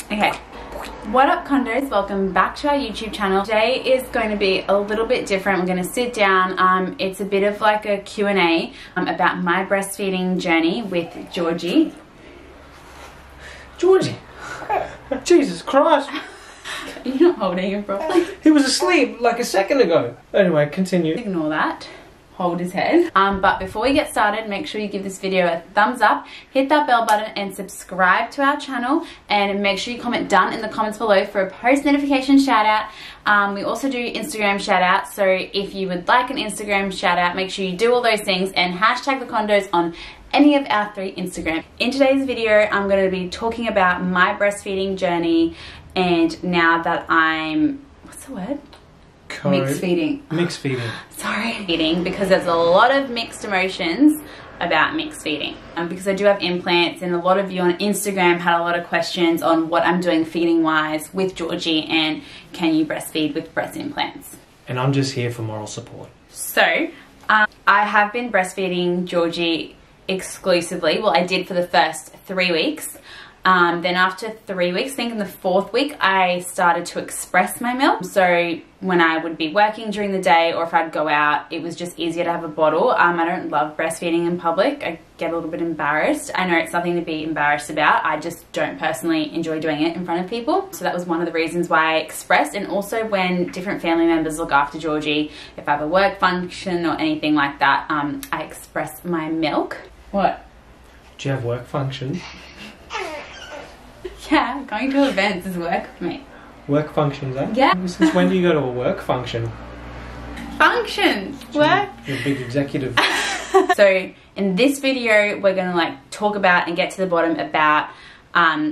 Okay, what up condos, welcome back to our YouTube channel. Today is going to be a little bit different. We're going to sit down, it's a bit of like a Q&A about my breastfeeding journey with Georgie. Georgie, Jesus Christ. You're not holding him properly. He was asleep like a second ago. Anyway, continue. Ignore that. Hold his head. But before we get started, make sure you give this video a thumbs up, hit that bell button and subscribe to our channel, and make sure you comment done in the comments below for a post notification shout out. We also do Instagram shout out, so if you would like an Instagram shout out, make sure you do all those things and hashtag the condos on any of our 3 Instagram. In today's video, I'm going to be talking about my breastfeeding journey, and now that I'm, what's the word? Mixed feeding. Mixed feeding. Sorry. Feeding, because there's a lot of mixed emotions about mixed feeding. Because I do have implants, and a lot of you on Instagram had a lot of questions on what I'm doing feeding wise with Georgie and can you breastfeed with breast implants. And I'm just here for moral support. So, I have been breastfeeding Georgie exclusively. Well, I did for the first 3 weeks. Then after 3 weeks, I think in the 4th week, I started to express my milk. So when I would be working during the day or if I'd go out, it was just easier to have a bottle. I don't love breastfeeding in public. I get a little bit embarrassed. I know it's something to be embarrassed about. I just don't personally enjoy doing it in front of people. So that was one of the reasons why I expressed. And also when different family members look after Georgie, if I have a work function or anything like that, I express my milk. What? Do you have work function? Yeah, going to events is work for me. Work functions, eh? Yeah. Since when do you go to a work function? Functions! Work! You're a big executive. So, in this video, we're going to like talk about and get to the bottom about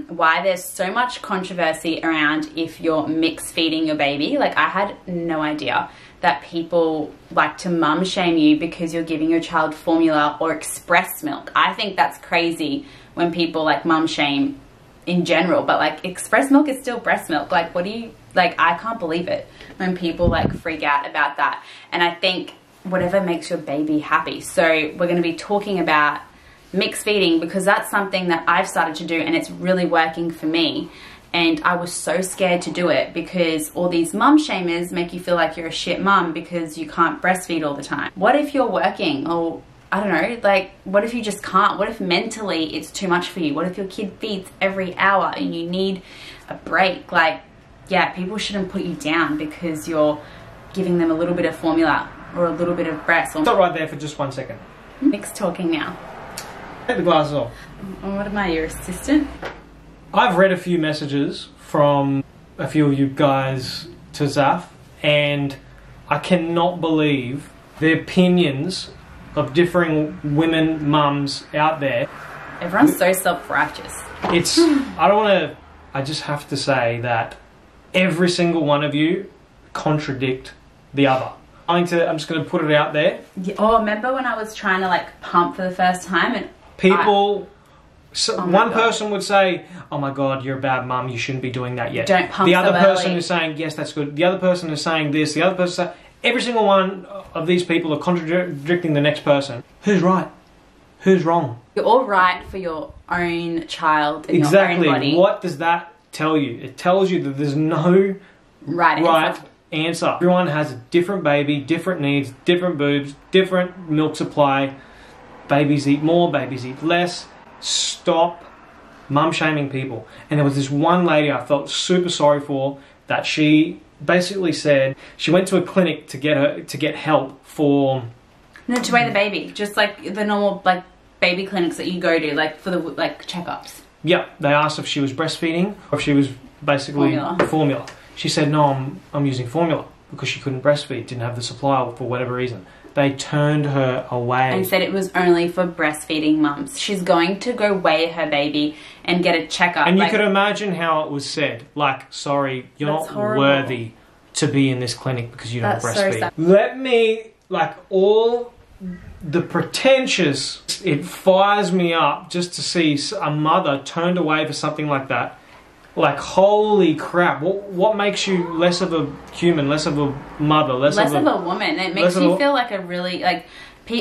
why there's so much controversy around if you're mixed feeding your baby. Like, I had no idea that people like to mum shame you because you're giving your child formula or express milk. I think that's crazy when people like mum shame in general, but like express milk is still breast milk. Like, what do you, like, I can't believe it when people like freak out about that. And I think whatever makes your baby happy. So we're going to be talking about mixed feeding because that's something that I've started to do and it's really working for me. And I was so scared to do it because all these mum shamers make you feel like you're a shit mum because you can't breastfeed all the time. What if you're working, or I don't know, like, what if you just can't? What if mentally it's too much for you? What if your kid feeds every hour and you need a break? Like, yeah, people shouldn't put you down because you're giving them a little bit of formula or a little bit of breast. Stop right there for just 1 second. Mixed talking now. Take the glasses off. What am I, your assistant? I've read a few messages from a few of you guys to SAPPH, and I cannot believe the opinions of differing women mums out there. Everyone's so self-righteous. It's, I just have to say that every single one of you contradict the other. I'm just going to put it out there. Yeah, oh, remember when I was trying to like pump for the first time and people, one person would say, oh my God, you're a bad mum, you shouldn't be doing that yet. Don't pump The other so person early. is saying, yes, that's good. The other person is saying this. The other person every single one of these people are contradicting the next person. Who's right? Who's wrong? You're all right for your own child and exactly. your own body. What does that tell you? It tells you that there's no right answer. Everyone has a different baby, different needs, different boobs, different milk supply. Babies eat more, babies eat less. Stop mum shaming people. And there was this one lady I felt super sorry for, that she basically said she went to a clinic to get help for to weigh the baby, just like the normal like baby clinics that you go to, like for the like checkups. Yeah, they asked if she was breastfeeding or if she was basically formula. She said no, I'm using formula because she couldn't breastfeed, didn't have the supply for whatever reason. They turned her away and said it was only for breastfeeding mums. She's going to go weigh her baby and get a checkup. And you could imagine how it was said. Like, sorry, you're not worthy to be in this clinic because you don't breastfeed. So let me, like, all the pretentious, it fires me up just to see a mother turned away for something like that. Like, holy crap, what makes you less of a human, less of a mother, less of a woman? It makes you feel like a really, like,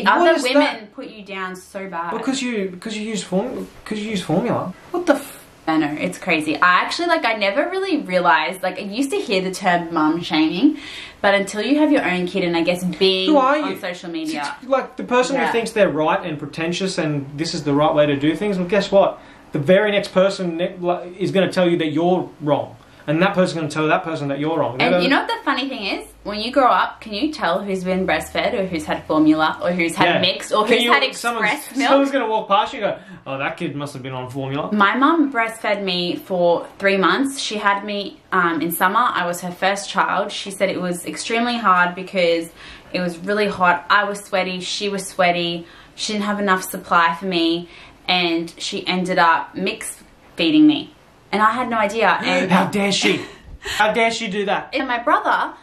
other women put you down so bad. Because you use formula. What the I know, it's crazy. I actually, like, I never really realized, like, I used to hear the term mum shaming, but until you have your own kid, and I guess being on social media. Like, the person who thinks they're right and pretentious and this is the right way to do things, well, guess what? The very next person is going to tell you that you're wrong. And that person's going to tell that person that you're wrong. And you know what the funny thing is? When you grow up, can you tell who's been breastfed or who's had formula or who's had mixed or who's had express milk? Someone's going to walk past you and go, oh, that kid must have been on formula. My mum breastfed me for 3 months. She had me in summer. I was her first child. She said it was extremely hard because it was really hot. I was sweaty. She was sweaty. She didn't have enough supply for me. And she ended up mixed feeding me. And I had no idea. And how dare she? How dare she do that? And my brother,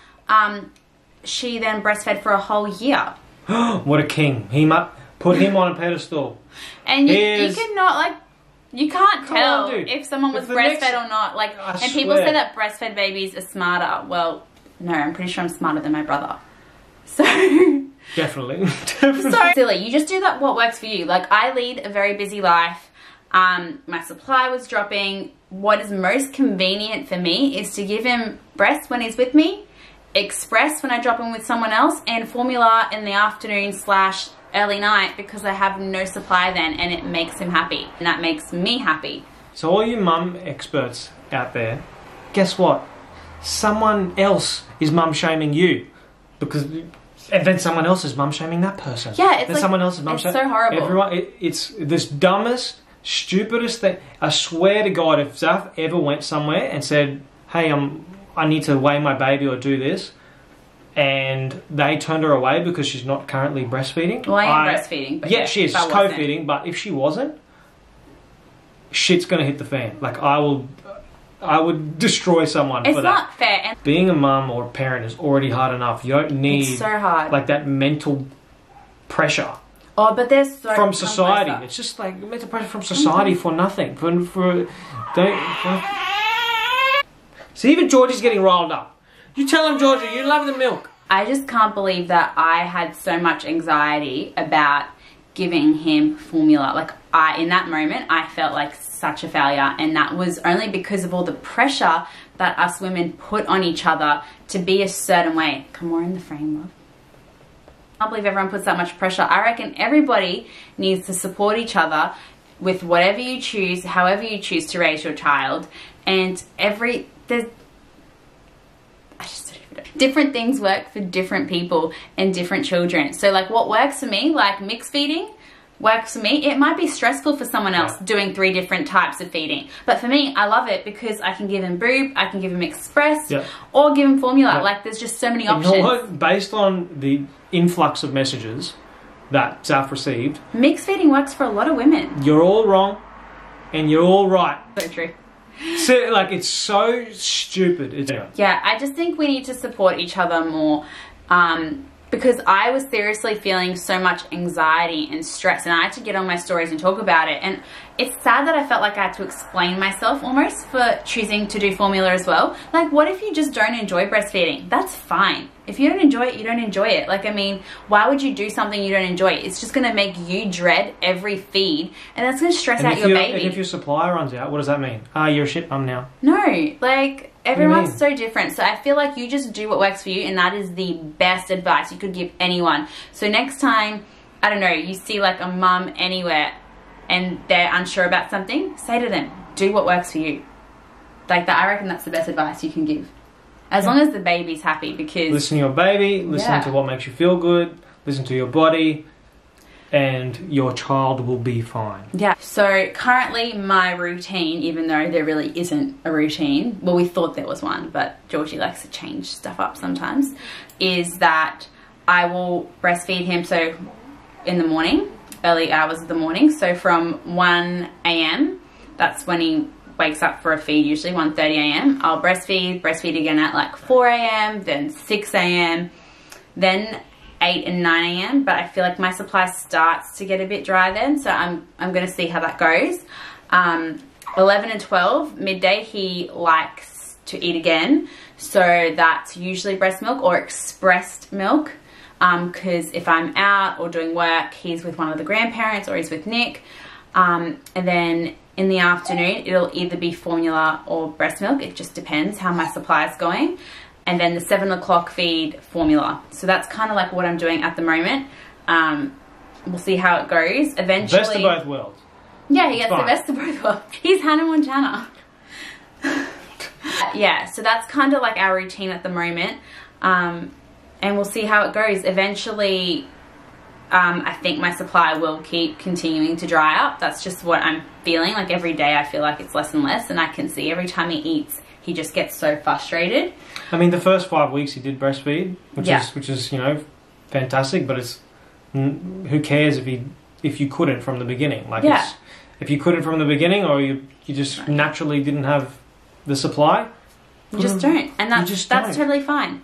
she then breastfed for a whole year. What a king. He might put him on a pedestal. And you cannot, like, you can't tell if someone was breastfed or not. Like, and people say that breastfed babies are smarter. Well, no, I'm pretty sure I'm smarter than my brother. So... Definitely. So silly. You just do that what works for you. Like, I lead a very busy life. My supply was dropping. What is most convenient for me is to give him breast when he's with me, express when I drop him with someone else, and formula in the afternoon / early night because I have no supply then, and it makes him happy. And that makes me happy. So all you mum experts out there, guess what? Someone else is mum shaming you because... And then someone else is mum shaming that person. Yeah, it's then like, someone else is mum shaming. It's so horrible. Everyone, it's this dumbest, stupidest thing. I swear to God, if Zaf ever went somewhere and said, "Hey, I need to weigh my baby or do this," and they turned her away because she's not currently breastfeeding. Well, I am breastfeeding. But yeah, she is. She's co-feeding, but if she wasn't, shit's gonna hit the fan. Like I would destroy someone for that. It's not fair. And being a mum or a parent is already hard enough. You don't need it's so hard. Like that mental pressure. Oh, but there's so from society. It's just like mental pressure from society for nothing. See, even Georgie's getting riled up. You tell him, Georgie, you love the milk. I just can't believe that I had so much anxiety about giving him formula. Like, in that moment, I felt like such a failure, and that was only because of all the pressure that us women put on each other to be a certain way. Come more in the frame, love. I can't believe everyone puts that much pressure. I reckon everybody needs to support each other with whatever you choose, however you choose to raise your child, and different things work for different people and different children. So like what works for me, like mixed feeding, works for me. It might be stressful for someone else doing 3 different types of feeding. But for me, I love it because I can give him boob, I can give him express, or give him formula. Like there's just so many options. You know what? Based on the influx of messages that Zaf received, mixed feeding works for a lot of women. You're all wrong and you're all right. So true. So, like, it's so stupid. Yeah, I just think we need to support each other more. Because I was seriously feeling so much anxiety and stress, and I had to get on my stories and talk about it. And it's sad that I felt like I had to explain myself almost for choosing to do formula as well. Like, what if you just don't enjoy breastfeeding? That's fine. If you don't enjoy it, you don't enjoy it. Like, I mean, why would you do something you don't enjoy? It's just going to make you dread every feed, and that's going to stress out your baby. And if your supply runs out, what does that mean? You're a shit mum now. No, like... Everyone's so different, so I feel like you just do what works for you, and that is the best advice you could give anyone. So next time, I don't know, you see like a mum anywhere and they're unsure about something, say to them, do what works for you. Like that, I reckon that's the best advice you can give. As long as the baby's happy, because... Listen to your baby, listen to what makes you feel good, listen to your body, and your child will be fine. Yeah. So currently my routine, even though there really isn't a routine, well, we thought there was one, but Georgie likes to change stuff up sometimes, is that I will breastfeed him so in the morning, early hours of the morning. So from 1 a.m, that's when he wakes up for a feed, usually 1:30 a.m. I'll breastfeed again at like 4 a.m, then 6 a.m, then 8 and 9 a.m, but I feel like my supply starts to get a bit dry then, so I'm going to see how that goes. 11 and 12, midday, he likes to eat again, so that's usually breast milk or expressed milk, because if I'm out or doing work, he's with one of the grandparents or he's with Nick, and then In the afternoon, it'll either be formula or breast milk. It just depends how my supply is going. And then the 7 o'clock feed, formula. So that's kind of like what I'm doing at the moment. We'll see how it goes. Eventually, best of both worlds. Yeah, he gets the best of both worlds. He's Hannah Montana. Yeah, so that's kind of like our routine at the moment. And we'll see how it goes. Eventually, I think my supply will keep continuing to dry up. That's just what I'm feeling. Like every day I feel like it's less and less, and I can see every time he eats, he just gets so frustrated. I mean, the first 5 weeks he did breastfeed, which is, you know, fantastic, but it's who cares if you couldn't from the beginning? Like, it's, if you couldn't from the beginning, or you just naturally didn't have the supply, you just don't, and that's totally fine.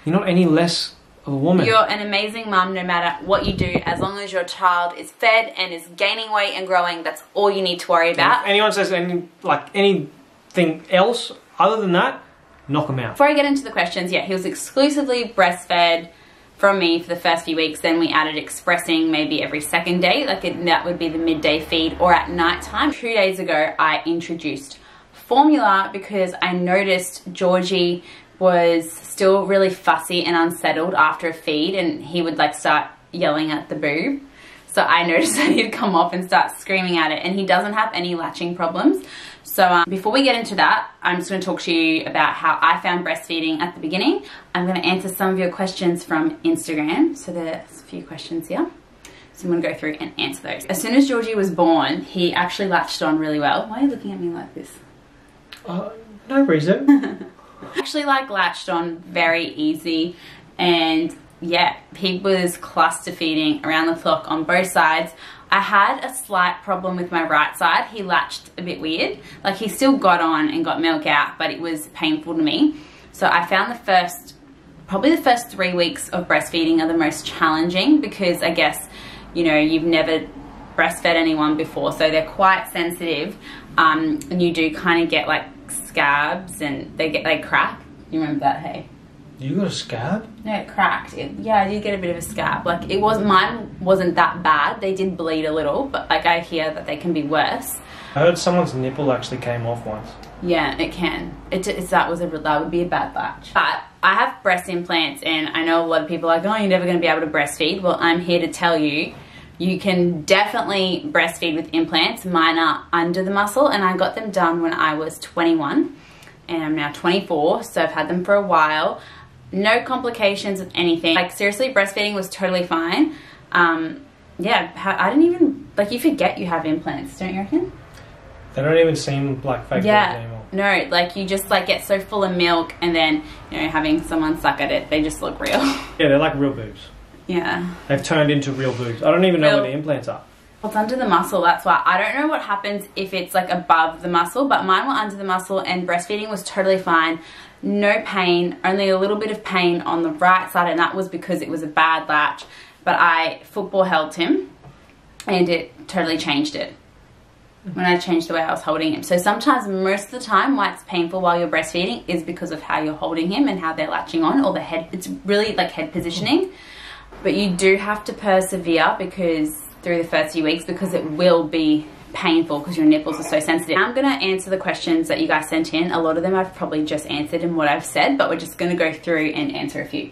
You're not any less of a woman. You're an amazing mum no matter what you do, as long as your child is fed and is gaining weight and growing. That's all you need to worry about. If anyone says anything else other than that, knock them out. Before I get into the questions, yeah, he was exclusively breastfed from me for the first few weeks. Then we added expressing maybe every second day, that would be the midday feed, or at night time. 2 days ago, I introduced formula because I noticed Georgie was still really fussy and unsettled after a feed, and he would like start yelling at the boob. So I noticed that he'd come off and start screaming at it, and he doesn't have any latching problems. So before we get into that, I'm just going to talk to you about how I found breastfeeding at the beginning. I'm going to answer some of your questions from Instagram. So there's a few questions here. So I'm going to go through and answer those. As soon as Georgie was born, he actually latched on really well. Why are you looking at me like this? No reason. Actually latched on very easy, and yeah, he was cluster feeding around the clock on both sides. I had a slight problem with my right side. He latched a bit weird. Like, he still got on and got milk out, but it was painful to me. So I found probably the first 3 weeks of breastfeeding are the most challenging, because I guess, you know, you've never breastfed anyone before, so they're quite sensitive, and you do kind of get like scabs, and they crack. You remember that, hey? You got a scab? No, it cracked. Yeah, I did get a bit of a scab. Like, mine wasn't that bad. They did bleed a little, but like, I hear that they can be worse. I heard someone's nipple actually came off once. Yeah, it can. That would be a bad latch. But I have breast implants, and I know a lot of people are like, oh, you're never going to be able to breastfeed. Well, I'm here to tell you, you can definitely breastfeed with implants. Mine are under the muscle, and I got them done when I was 21, and I'm now 24, so I've had them for a while. No complications with anything. Like, seriously, breastfeeding was totally fine. Yeah, I didn't even, like, you forget you have implants, don't you reckon? They don't even seem like fake boobs anymore. No, like, you just like get so full of milk, and then, you know, having someone suck at it, they just look real. Yeah, they're like real boobs. Yeah. They've turned into real boobs. I don't even know where the implants are. It's under the muscle, that's why. I don't know what happens if it's like above the muscle, but mine were under the muscle, and breastfeeding was totally fine. No pain, only a little bit of pain on the right side, and that was because it was a bad latch. But I football held him, and it totally changed it when I changed the way I was holding him. So sometimes, most of the time, why it's painful while you're breastfeeding is because of how you're holding him and how they're latching on, or the head. It's really like head positioning. But you do have to persevere through the first few weeks, because it will be painful because your nipples are so sensitive. I'm going to answer the questions that you guys sent in. A lot of them I've probably just answered in what I've said, but we're just going to go through and answer a few.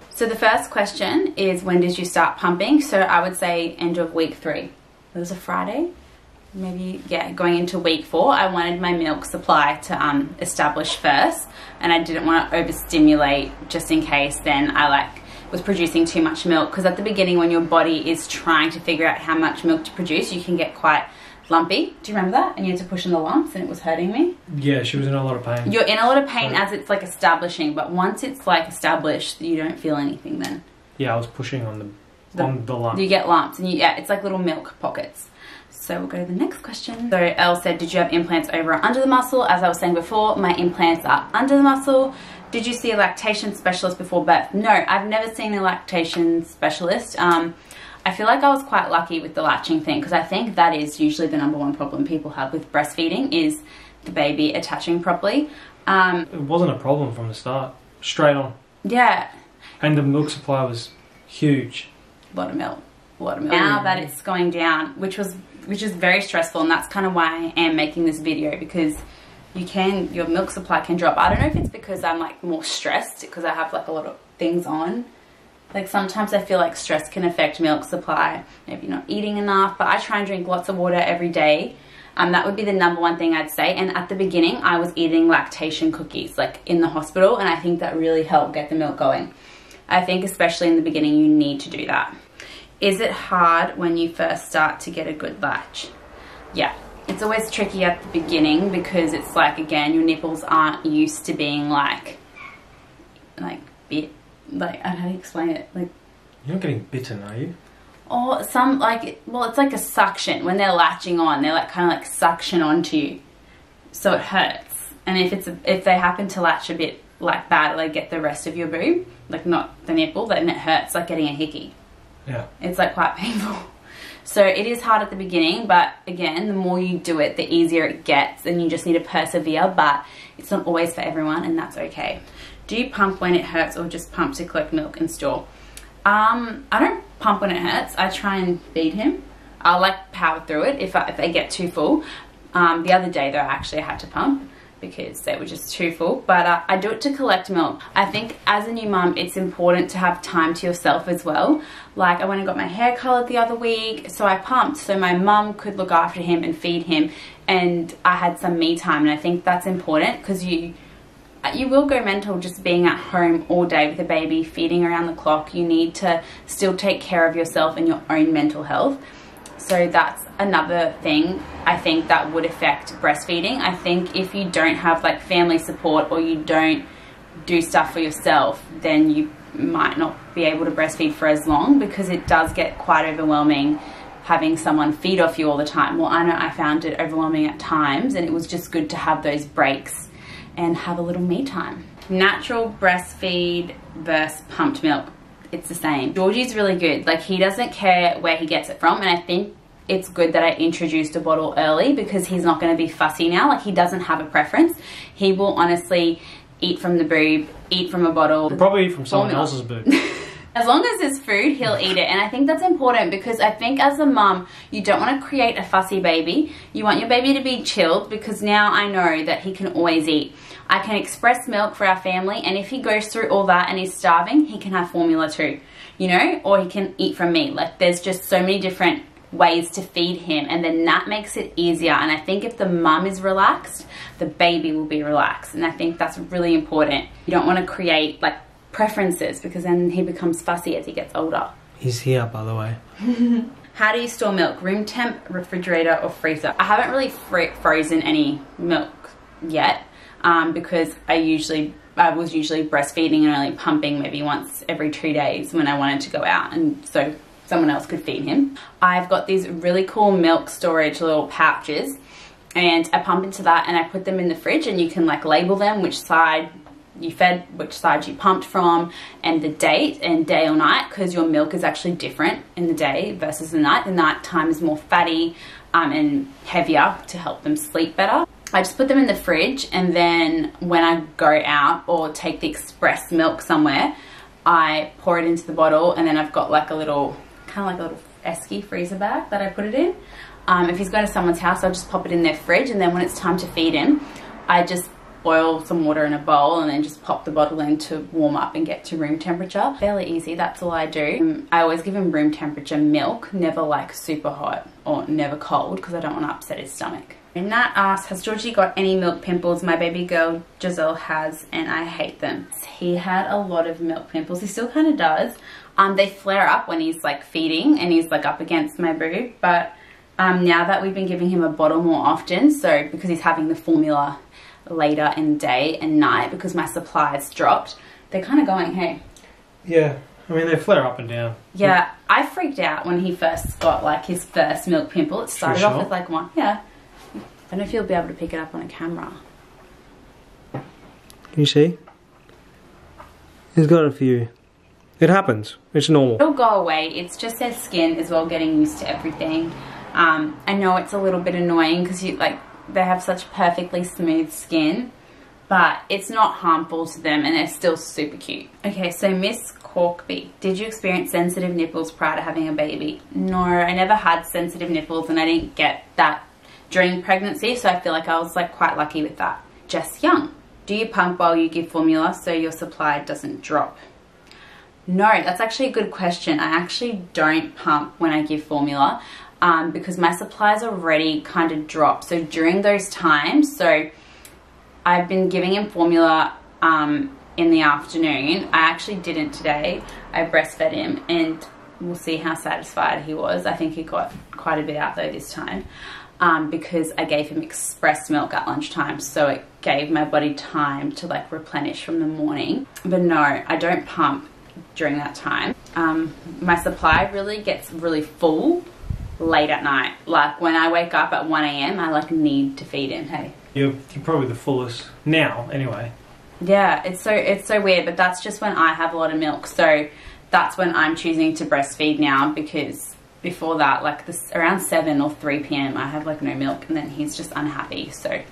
So the first question is, when did you start pumping? So I would say end of week 3. It was a Friday. Maybe, yeah, going into week 4. I wanted my milk supply to establish first, and I didn't want to overstimulate just in case then I was producing too much milk, because at the beginning, when your body is trying to figure out how much milk to produce, you can get quite lumpy. Do you remember that? And you had to push in the lumps, and it was hurting me. Yeah, she was in a lot of pain. You're in a lot of pain as it's like establishing, but once it's like established, you don't feel anything then. Yeah, I was pushing on the lumps. You get lumps, and yeah, it's like little milk pockets. So we'll go to the next question. So Elle said, did you have implants over or under the muscle? As I was saying before, my implants are under the muscle. Did you see a lactation specialist before birth? No, I've never seen a lactation specialist. I feel like I was quite lucky with the latching thing, because I think that is usually the #1 problem people have with breastfeeding, is the baby attaching properly. It wasn't a problem from the start. Straight on. Yeah. And the milk supply was huge. A lot of milk. Now that it's going down, which was which is very stressful, and that's kind of why I am making this video, because your milk supply can drop. I don't know if it's because I'm like more stressed because I have like a lot of things on. Like sometimes I feel like stress can affect milk supply, maybe not eating enough, but I try and drink lots of water every day. That would be the #1 thing I'd say. And at the beginning, I was eating lactation cookies like in the hospital, and I think that really helped get the milk going. I think especially in the beginning, you need to do that. Is it hard when you first start to get a good latch? Yeah, it's always tricky at the beginning because it's like, again, your nipples aren't used to being like bit, like, I don't know how to explain it. Like, you're not getting bitten, are you? Or some, like, well, it's like a suction. When they're latching on, they're like kind of like suction onto you, so it hurts. And if they happen to latch a bit like that, like get the rest of your boob, like not the nipple, then it hurts like getting a hickey. Yeah, it's like quite painful. So it is hard at the beginning, but again, the more you do it, the easier it gets, and you just need to persevere. But it's not always for everyone, and that's okay. Do you pump when it hurts, or just pump to collect milk and store? I don't pump when it hurts. I try and feed him. I'll like power through it if I get too full. The other day though, actually I had to pump because they were just too full, but I do it to collect milk. I think as a new mum, it's important to have time to yourself as well. Like I went and got my hair colored the other week, so I pumped so my mum could look after him and feed him, and I had some me time. And I think that's important because you will go mental just being at home all day with a baby, feeding around the clock. You need to still take care of yourself and your own mental health. So that's another thing I think that would affect breastfeeding. I think if you don't have like family support, or you don't do stuff for yourself, then you might not be able to breastfeed for as long, because it does get quite overwhelming having someone feed off you all the time. Well, I know I found it overwhelming at times, and it was just good to have those breaks and have a little me time. Natural breastfeed versus pumped milk, it's the same. Georgie's really good. Like, he doesn't care where he gets it from, and I think it's good that I introduced a bottle early, because he's not going to be fussy now. Like, he doesn't have a preference. He will honestly eat from the boob, eat from a bottle. He'll probably eat from someone else's boob. As long as it's food, he'll eat it. And I think that's important, because I think as a mum, you don't want to create a fussy baby. You want your baby to be chilled, because now I know that he can always eat. I can express milk for our family, and if he goes through all that and he's starving, he can have formula too, you know, or he can eat from me. Like, there's just so many different ways to feed him, and then that makes it easier. And I think if the mum is relaxed, the baby will be relaxed, and I think that's really important. You don't want to create like preferences, because then he becomes fussy as he gets older. He's here, by the way. How do you store milk? Room temp, refrigerator, or freezer? I haven't really frozen any milk yet, because I was usually breastfeeding and only pumping maybe once every 2 days when I wanted to go out, and so someone else could feed him. I've got these really cool milk storage little pouches, and I pump into that and I put them in the fridge, and you can like label them, which side you fed, which side you pumped from, and the date, and day or night, because your milk is actually different in the day versus the night. The night time is more fatty and heavier to help them sleep better. I just put them in the fridge, and then when I go out or take the express milk somewhere, I pour it into the bottle, and then I've got like a little, kind of like a little esky freezer bag that I put it in. If he's going to someone's house, I'll just pop it in their fridge, and then when it's time to feed him, I just boil some water in a bowl and then just pop the bottle in to warm up and get to room temperature. Fairly easy, that's all I do. I always give him room temperature milk, never like super hot or never cold, because I don't want to upset his stomach. And Nat asks, has Georgie got any milk pimples? My baby girl Giselle has, and I hate them. He had a lot of milk pimples. He still kind of does. They flare up when he's like feeding and he's like up against my boob, but now that we've been giving him a bottle more often, so because he's having the formula later in the day and night, because my supply's dropped, they're kind of going, hey. Yeah, I mean, they flare up and down. Yeah, I freaked out when he first got like his first milk pimple. It started off with like one. Yeah. I don't know if you'll be able to pick it up on a camera. Can you see? He's got a few. It happens. It's normal. It'll go away. It's just their skin as well, getting used to everything. I know it's a little bit annoying because they have such perfectly smooth skin, but it's not harmful to them, and they're still super cute. Okay, so Miss Hawkby, did you experience sensitive nipples prior to having a baby? No, I never had sensitive nipples, and I didn't get that during pregnancy, so I feel like I was like quite lucky with that. Jess Young, do you pump while you give formula so your supply doesn't drop? No, that's actually a good question. I actually don't pump when I give formula because my supplies already kind of drop. So during those times, so I've been giving him formula in the afternoon. I actually didn't today. I breastfed him, and we'll see how satisfied he was. I think he got quite a bit out though this time because I gave him express milk at lunchtime, so it gave my body time to like replenish from the morning. But no, I don't pump during that time. My supply really gets really full late at night. Like when I wake up at 1 a.m, I like need to feed him. Hey, you're probably the fullest now anyway. Yeah, it's so weird, but that's just when I have a lot of milk. So that's when I'm choosing to breastfeed now, because before that, like this around 7 or 3 p.m, I have like no milk, and then he's just unhappy. So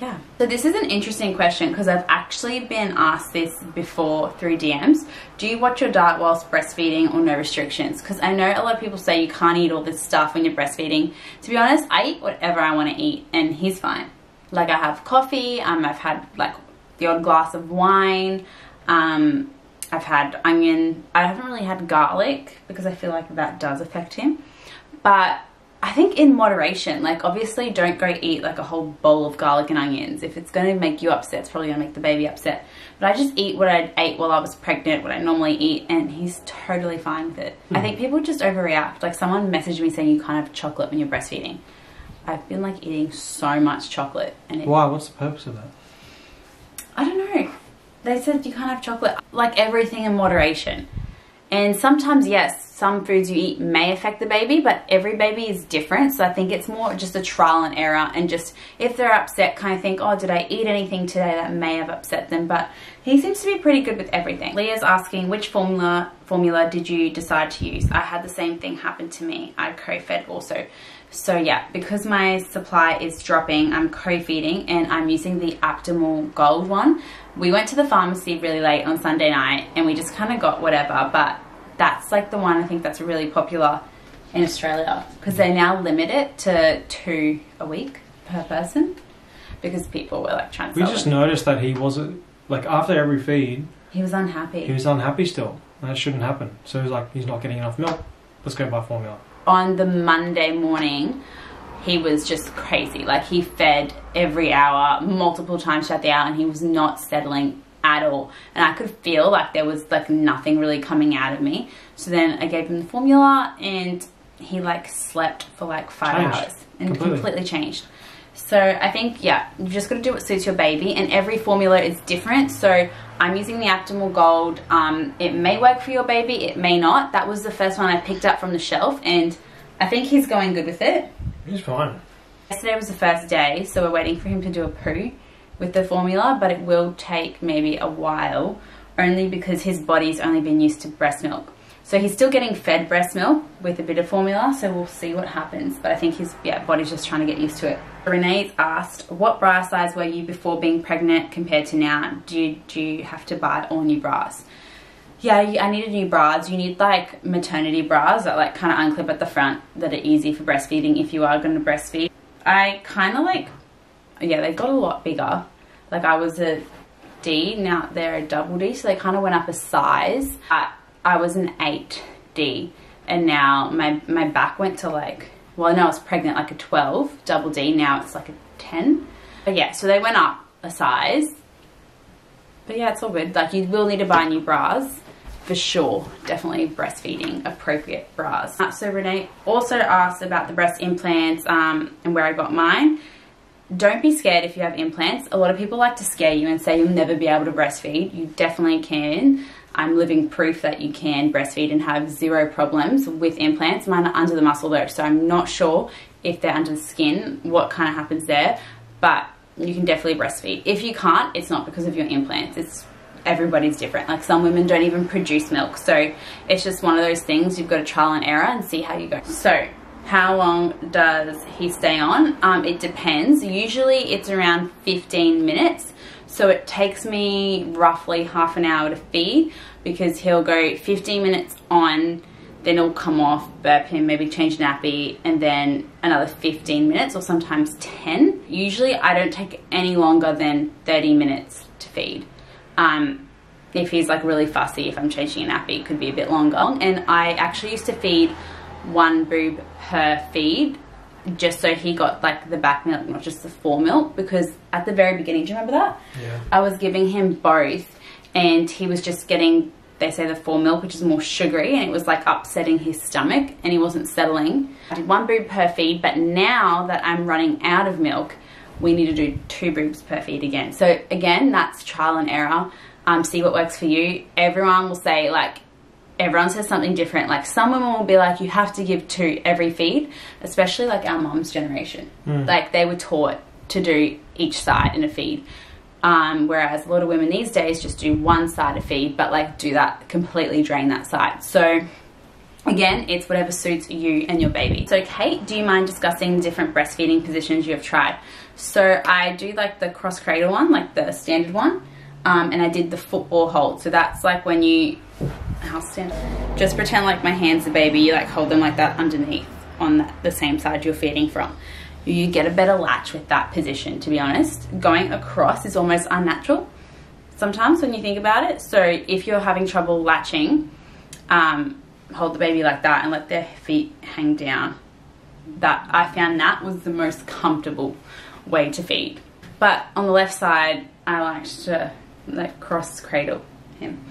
yeah. So this is an interesting question because I've actually been asked this before through DMs. Do you watch your diet whilst breastfeeding or no restrictions? Because I know a lot of people say you can't eat all this stuff when you're breastfeeding. To be honest, I eat whatever I want to eat, and he's fine. Like I have coffee, I've had like the odd glass of wine, I've had onion. I haven't really had garlic because I feel like that does affect him, but I think in moderation. Like obviously don't go eat like a whole bowl of garlic and onions. If it's going to make you upset, it's probably going to make the baby upset. But I just eat what I ate while I was pregnant, what I normally eat, and he's totally fine with it. I think people just overreact. Like someone messaged me saying you can't have chocolate when you're breastfeeding. I've been like eating so much chocolate. And why? What's the purpose of that? I don't know. They said you can't have chocolate. Like everything in moderation. And sometimes, yes, some foods you eat may affect the baby, but every baby is different. So I think it's more just a trial and error, and just if they're upset, kind of think, oh, did I eat anything today that may have upset them? But he seems to be pretty good with everything. Leah's asking, which formula did you decide to use? I had the same thing happen to me. I co-fed also. So yeah, because my supply is dropping, I'm co-feeding and I'm using the Optimal Gold one. We went to the pharmacy really late on Sunday night and we just kind of got whatever, but that's like the one I think that's really popular in Australia because they now limit it to 2 a week per person because people were like trying to sell We just them. noticed that he wasn't, like after every feed, he was unhappy. He was unhappy still. And that shouldn't happen. So he was like, he's not getting enough milk. Let's go buy formula. On the Monday morning, he was just crazy. Like he fed every hour, multiple times throughout the hour, and he was not settling at all. And I could feel like there was like nothing really coming out of me. So then I gave him the formula and he like slept for like 5 hours and completely changed. So I think, yeah, you just got to do what suits your baby, and every formula is different. So I'm using the Optimal Gold. It may work for your baby, it may not. That was the first one I picked up from the shelf, and I think he's going good with it. He's fine. Yesterday was the first day, so we're waiting for him to do a poo with the formula, but it will take maybe a while, only because his body's only been used to breast milk. So he's still getting fed breast milk with a bit of formula, so we'll see what happens. But I think his body's just trying to get used to it. Renee's asked, what bra size were you before being pregnant compared to now? Do you have to buy all new bras? Yeah, I needed new bras. You need like maternity bras that like kind of unclip at the front that are easy for breastfeeding if you are going to breastfeed. I kind of like, yeah, they got a lot bigger. Like I was a D, now they're a double D, so they kind of went up a size. I was an 8D, and now my back went to like, well, no, I was pregnant like a 12, double D, now it's like a 10. But yeah, so they went up a size. But yeah, it's all good. Like you will need to buy new bras for sure. Definitely breastfeeding appropriate bras. So Renee also asked about the breast implants and where I got mine. Don't be scared if you have implants. A lot of people like to scare you and say you'll never be able to breastfeed. You definitely can. I'm living proof that you can breastfeed and have zero problems with implants. Mine are under the muscle though, so I'm not sure if they're under the skin, what kind of happens there, but you can definitely breastfeed. If you can't, it's not because of your implants. It's everybody's different. Like some women don't even produce milk, so it's just one of those things. You've got to trial and error and see how you go. So How long does he stay on? It depends. Usually it's around 15 minutes. So it takes me roughly half an hour to feed, because he'll go 15 minutes on, then it'll come off, burp him, maybe change nappy, and then another 15 minutes or sometimes 10. Usually I don't take any longer than 30 minutes to feed. If he's like really fussy, if I'm changing a nappy, it could be a bit longer. And I actually used to feed 1 boob per feed, just so he got like the back milk, not just the fore milk, because at the very beginning, do you remember that? Yeah. I was giving him both, and he was just getting, they say, the fore milk, which is more sugary, and it was like upsetting his stomach, and he wasn't settling. I did 1 boob per feed, but now that I'm running out of milk, we need to do 2 boobs per feed again. So again, that's trial and error. See what works for you. Everyone will say, like, everyone says something different. Like, some women will be like, you have to give 2 every feed, especially like our mom's generation. Like, they were taught to do each side in a feed. Whereas a lot of women these days just do 1 side of feed, but like do that, completely drain that side. So again, it's whatever suits you and your baby. So Kate, do you mind discussing different breastfeeding positions you have tried? So I do like the cross cradle one, like the standard one. And I did the football hold. So that's like when you, I'll stand, just pretend like my hand's the baby, you like hold them like that underneath on the same side you're feeding from. You get a better latch with that position, to be honest. Going across is almost unnatural sometimes when you think about it. So if you're having trouble latching, hold the baby like that and let their feet hang down. That, I found that was the most comfortable way to feed. But on the left side, I liked to like cross cradle him.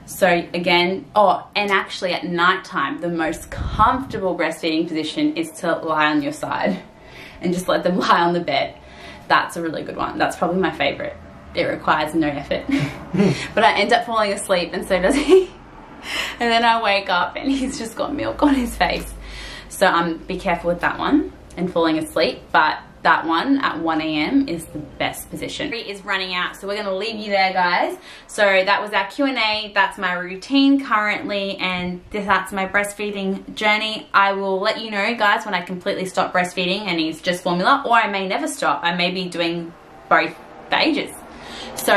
So again, oh, and actually at night time, the most comfortable breastfeeding position is to lie on your side and just let them lie on the bed. That's a really good one. That's probably my favorite. It requires no effort. But I end up falling asleep, and so does he. And then I wake up and he's just got milk on his face. So be careful with that one and falling asleep. But that one at 1 AM is the best position. Is running out, so we're going to leave you there, guys. So that was our Q&A. That's my routine currently, and that's my breastfeeding journey. I will let you know, guys, when I completely stop breastfeeding and he's just formula, or I may never stop. I may be doing both for ages. So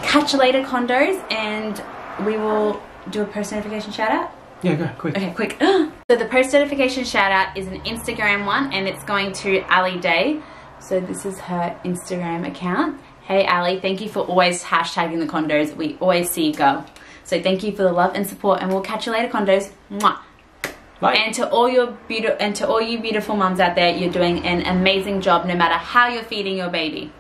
catch you later, condos, and we will do a post notification shout out. Yeah, go quick. Okay, quick. So the post notification shout out is an Instagram one, and it's going to Ali Day. So this is her Instagram account. Hey Ali, thank you for always hashtagging the condos. We always see you, girl. So thank you for the love and support, and we'll catch you later, condos. Mwah. Bye. And to all you beautiful mums out there, you're doing an amazing job no matter how you're feeding your baby.